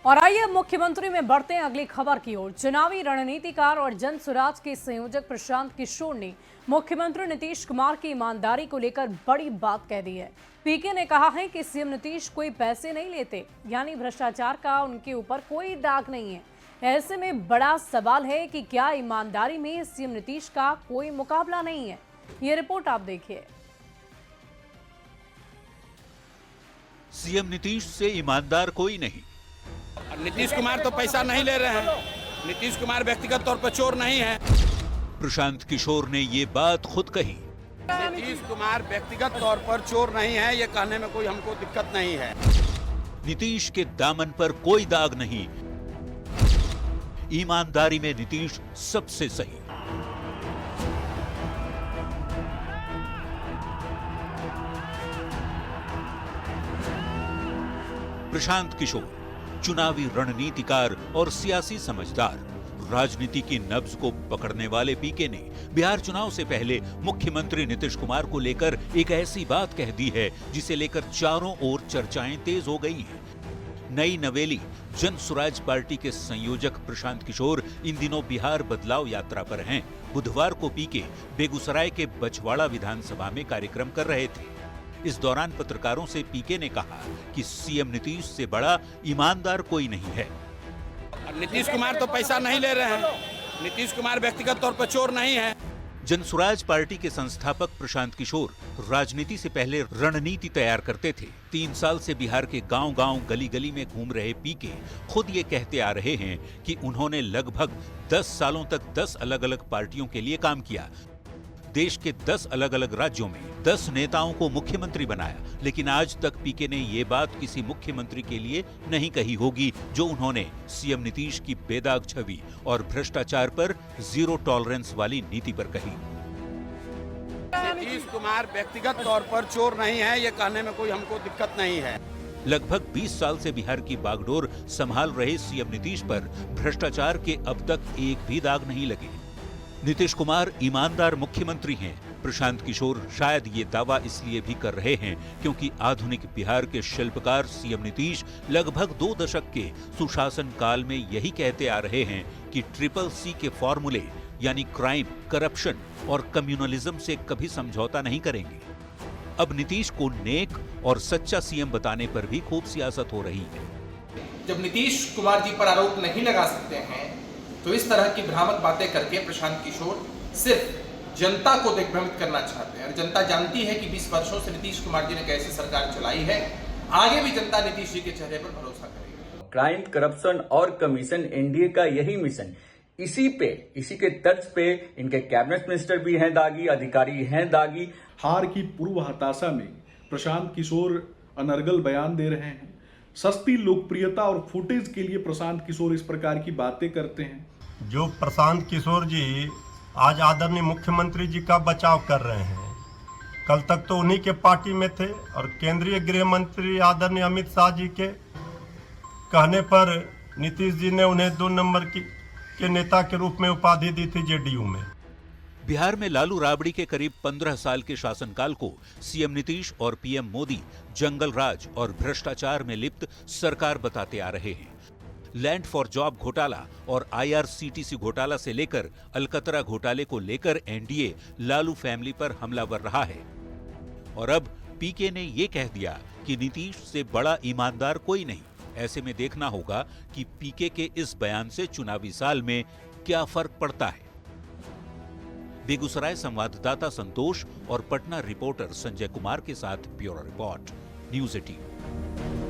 और आइए मुख्यमंत्री में बढ़ते हैं अगली खबर की ओर। चुनावी रणनीतिकार और जन सुराज के संयोजक प्रशांत किशोर ने मुख्यमंत्री नीतीश कुमार की ईमानदारी को लेकर बड़ी बात कह दी है। पीके ने कहा है कि सीएम नीतीश कोई पैसे नहीं लेते, यानी भ्रष्टाचार का उनके ऊपर कोई दाग नहीं है। ऐसे में बड़ा सवाल है कि क्या ईमानदारी में सीएम नीतीश का कोई मुकाबला नहीं है। ये रिपोर्ट आप देखिए। सीएम नीतीश से ईमानदार कोई नहीं। नीतीश कुमार तो पैसा नहीं ले रहे हैं। नीतीश कुमार व्यक्तिगत तौर पर चोर नहीं है। प्रशांत किशोर ने ये बात खुद कही। नीतीश कुमार व्यक्तिगत तौर पर चोर नहीं है, ये कहने में कोई हमको दिक्कत नहीं है। नीतीश के दामन पर कोई दाग नहीं, ईमानदारी में नीतीश सबसे सही। प्रशांत किशोर चुनावी रणनीतिकार और सियासी समझदार, राजनीति की नब्ज को पकड़ने वाले पीके ने बिहार चुनाव से पहले मुख्यमंत्री नीतीश कुमार को लेकर एक ऐसी बात कह दी है जिसे लेकर चारों ओर चर्चाएं तेज हो गई हैं। नई नवेली जन सुराज पार्टी के संयोजक प्रशांत किशोर इन दिनों बिहार बदलाव यात्रा पर हैं। बुधवार को पीके बेगूसराय के बछवाड़ा विधानसभा में कार्यक्रम कर रहे थे। इस दौरान पत्रकारों से पीके ने कहा कि सीएम नीतीश से बड़ा ईमानदार कोई नहीं है। नीतीश कुमार तो पैसा नहीं ले रहे हैं। नीतीश कुमार व्यक्तिगत तौर पर चोर नहीं है। जनसुराज पार्टी के संस्थापक प्रशांत किशोर राजनीति से पहले रणनीति तैयार करते थे। 3 साल से बिहार के गांव-गांव, गली-गली में घूम रहे पीके खुद ये कहते आ रहे हैं कि उन्होंने लगभग 10 सालों तक 10 अलग-अलग पार्टियों के लिए काम किया। देश के 10 अलग-अलग राज्यों में 10 नेताओं को मुख्यमंत्री बनाया, लेकिन आज तक पीके ने ये बात किसी मुख्यमंत्री के लिए नहीं कही होगी जो उन्होंने सीएम नीतीश की बेदाग छवि और भ्रष्टाचार पर जीरो टॉलरेंस वाली नीति पर कही। नीतीश कुमार व्यक्तिगत तौर पर चोर नहीं है, ये कहने में कोई हमको दिक्कत नहीं है। लगभग 20 साल से बिहार की बागडोर संभाल रहे सीएम नीतीश पर भ्रष्टाचार के अब तक एक भी दाग नहीं लगे। नीतीश कुमार ईमानदार मुख्यमंत्री हैं। प्रशांत किशोर शायद ये दावा इसलिए भी कर रहे हैं क्योंकि आधुनिक बिहार के शिल्पकार सीएम नीतीश लगभग 2 दशक के सुशासन काल में यही कहते आ रहे हैं कि CCC के फॉर्मूले यानी क्राइम, करप्शन और कम्युनलिज्म से कभी समझौता नहीं करेंगे। अब नीतीश को नेक और सच्चा सीएम बताने पर भी खूब सियासत हो रही है। जब नीतीश कुमार जी पर आरोप नहीं लगा सकते हैं तो इस तरह की भ्रामक बातें करके प्रशांत किशोर सिर्फ जनता को दिग्भ्रमित करना चाहते हैं। और जनता जानती है कि 20 वर्षों से नीतीश कुमार जी ने कैसे सरकार चलाई है। आगे भी जनता नीतीश जी के चेहरे पर भरोसा करेगी। क्राइम, करप्शन और कमीशन, एनडीए का यही मिशन। इसी के तर्ज पे इनके कैबिनेट मिनिस्टर भी हैं दागी, अधिकारी हैं दागी। हार की पूर्व हताशा में प्रशांत किशोर अनर्गल बयान दे रहे हैं। सस्ती लोकप्रियता और फुटेज के लिए प्रशांत किशोर इस प्रकार की बातें करते हैं। जो प्रशांत किशोर जी आज आदरणीय मुख्यमंत्री जी का बचाव कर रहे हैं, कल तक तो उन्हीं के पार्टी में थे और केंद्रीय गृह मंत्री आदरणीय अमित शाह जी के कहने पर नीतीश जी ने उन्हें 2 नंबर के नेता के रूप में उपाधि दी थी जेडीयू में। बिहार में लालू राबड़ी के करीब 15 साल के शासनकाल को सीएम नीतीश और पीएम मोदी जंगल राज और भ्रष्टाचार में लिप्त सरकार बताते आ रहे हैं। लैंड फॉर जॉब घोटाला और IRCTC घोटाला से लेकर अलकतरा घोटाले को लेकर एनडीए लालू फैमिली पर हमलावर रहा है। और अब पीके ने यह कह दिया कि नीतीश से बड़ा ईमानदार कोई नहीं। ऐसे में देखना होगा कि पीके के इस बयान से चुनावी साल में क्या फर्क पड़ता है। बेगूसराय संवाददाता संतोष और पटना रिपोर्टर संजय कुमार के साथ ब्यूरो रिपोर्ट, न्यूज़ 18।